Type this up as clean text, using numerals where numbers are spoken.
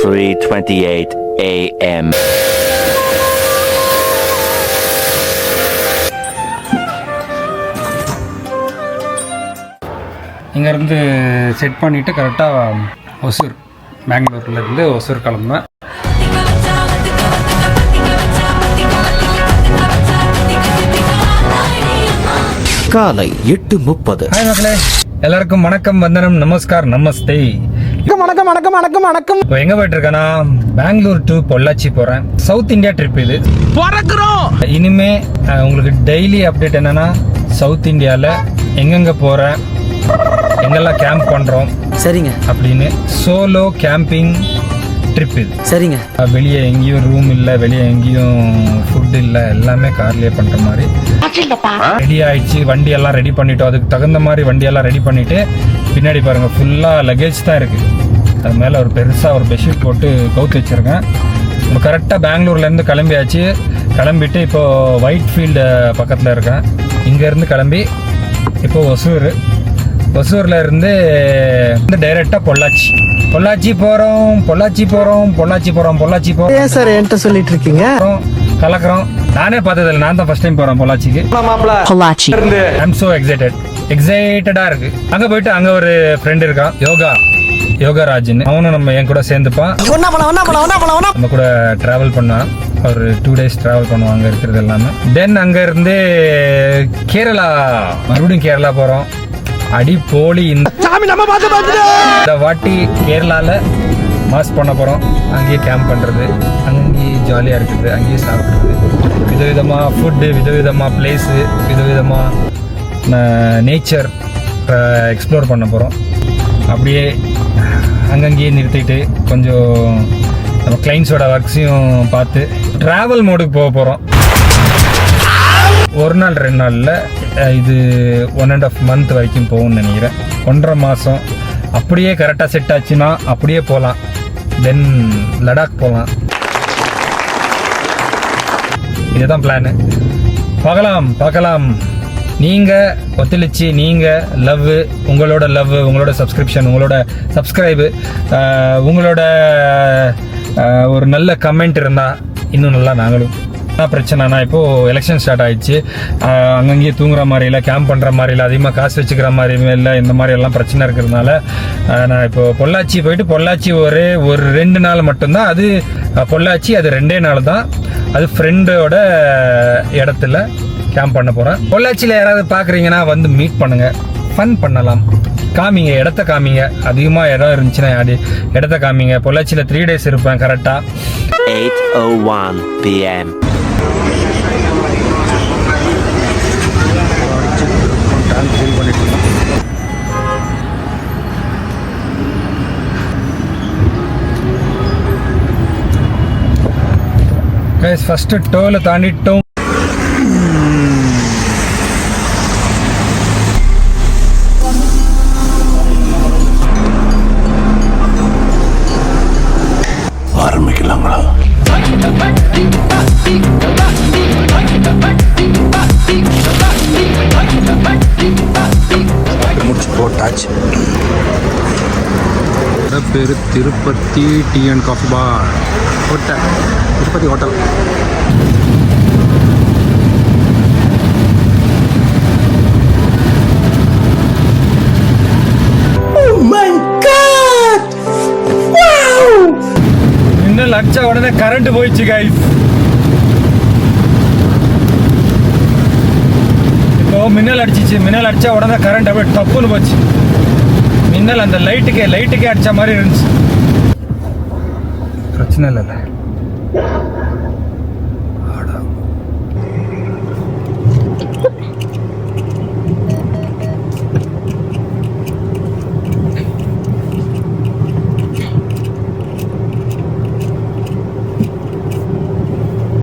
3:28 a.m. இங்கேருந்து set பண்ணிவிட்டு கரெக்டாக ஒசூர், பெங்களூர்லேருந்து ஒசூர் கிளம்புவேன். காலை 8:30. ஹாய் மக்களே, எல்லாருக்கும் வணக்கம், வந்தனம், நமஸ்கார், நமஸ்தே. வணக்கம் வணக்கம் வணக்கம் வணக்கம். இப்போ எங்கே போயிட்டு இருக்கேன்னா, பெங்களூர் டு பொள்ளாச்சி போகிறேன். சவுத் இந்தியா ட்ரிப் இது. இனிமே உங்களுக்கு டெய்லி அப்டேட் என்னன்னா, சவுத் இந்தியாவில் எங்கெங்கே போகிறேன், எங்கெல்லாம் கேம்ப் பண்ணுறோம், சரிங்க அப்படின்னு சோலோ கேம்பிங் ட்ரிப் இது. சரிங்க. வெளியே எங்கேயும் ரூம் இல்லை, வெளியே எங்கேயும் ஃபுட் இல்லை, எல்லாமே கார்லேயே பண்ணுற மாதிரி ரெடி ஆயிடுச்சு. வண்டியெல்லாம் ரெடி பண்ணிட்டோம், அதுக்கு தகுந்த மாதிரி வண்டியெல்லாம் ரெடி பண்ணிட்டு பின்னாடி பாருங்கள் ஃபுல்லாக லக்கேஜ் தான் இருக்குது. அது மேலே ஒரு பெருசாக ஒரு பெட்ஷீட் போட்டு கவுத்து வச்சுருக்கேன். நம்ம கரெக்டாக பெங்களூர்லேருந்து கிளம்பியாச்சு. கிளம்பிட்டு இப்போது ஒயிட் ஃபீல்டு பக்கத்தில் இருக்கேன். இங்கேருந்து கிளம்பி இப்போது ஒசூரில் இருந்து டைரெக்டாக பொள்ளாச்சி போகிறோம். ஏன் சார் என்கிட்ட சொல்லிட்டு இருக்கீங்க? கலக்கிறோம். நானே பார்த்ததில்லை, நான் தான் ஃபர்ஸ்ட் டைம் போகிறேன் பொள்ளாச்சிக்கு. ஐ அம் சோ எக்ஸைட்டடா இருக்கு. அங்கே போயிட்டு அங்கே ஒரு ஃப்ரெண்ட் இருக்கான், யோகாராஜ்னு. அவனும் நம்ம என் கூட சேர்ந்துப்பான், நம்ம கூட டிராவல் பண்ணான். ஒரு 2 days டிராவல் பண்ணுவோம் அங்கே இருக்கிறது எல்லாமே. தென் அங்கே இருந்து மறுபடியும் கேரளா போகிறோம். அடி போலி. இந்த வாட்டி கேரளால மாஸ் பண்ண போகிறோம். அங்கேயே கேம்ப் பண்ணுறது, அங்கேயே ஜாலியாக இருக்குது, அங்கேயே சாப்பிட்றது, விதவிதமாக ஃபுட்டு, விதவிதமாக பிளேஸு, விதவிதமாக நேச்சர் எக்ஸ்ப்ளோர் பண்ண போகிறோம். அப்படியே அங்கங்கேயே நிறுத்திட்டு கொஞ்சம் நம்ம கிளைண்ட்ஸோட ஒர்க்ஸையும் பார்த்து ட்ராவல் மோடுக்கு போக போகிறோம். ஒரு நாள் 2 நாளில் இது 1.5 month வரைக்கும் போகும்னு நினைக்கிறேன். 1.5 மாதம் அப்படியே கரெக்டாக செட் ஆச்சுன்னா அப்படியே போகலாம். தென் லடாக் போகலாம். இதுதான் பிளானு. பார்க்கலாம். நீங்கள் ஒத்துழைச்சி, நீங்கள் உங்களோட சப்ஸ்கிரிப்ஷன், உங்களோட சப்ஸ்கிரைபு, உங்களோட ஒரு நல்ல கமெண்ட் இருந்தால் இன்னும் நல்லா நாங்களும். என்ன பிரச்சனைனா, இப்போது எலெக்ஷன் ஸ்டார்ட் ஆகிடுச்சு. அங்கங்கேயே தூங்குற மாதிரி இல்லை, கேம்ப் பண்ணுற மாதிரி இல்லை, அதிகமாக காசு வச்சுக்கிற மாதிரி இல்லை, இந்த மாதிரி எல்லாம் பிரச்சனை இருக்கிறதுனால நான் இப்போது பொள்ளாச்சி போயிட்டு பொள்ளாச்சி ஒரு 2 நாள் மட்டும்தான். அது பொள்ளாச்சி, அது 2 நாள் தான். அது ஃப்ரெண்டோட இடத்துல கேம்ப் பண்ண போகிறேன். பொள்ளாச்சியில் யாராவது பார்க்குறீங்கன்னா வந்து மீட் பண்ணுங்கள், ஃபன் பண்ணலாம். காமிங்க, இடத்த காமிங்க. அதிகமாக இடம் இருந்துச்சுன்னா இடத்த காமிங்க. பொள்ளாச்சியில் 3 days இருப்பேன் கரெக்டாக. 8:01 p.m. ஃபர்ஸ்ட் டோலை தாண்டிட்டோம். ஆரம்பிக்கலாங்களா? முடிச்சு போட்டாச்சு. பேர் Tirupati tea and coffee bar hotel, Tirupati hotel. மின்னல் அடிச்ச உடனே கரண்ட் போயிடுச்சு கைஸ். இப்போ மின்னல் அடிச்சா உடனே கரண்ட் அப்படியே டப்புன்னு போச்சு. மின்னல் அந்த லைட்டுக்கே அடிச்ச மாதிரி இருந்துச்சு. பிரச்சனை இல்லை.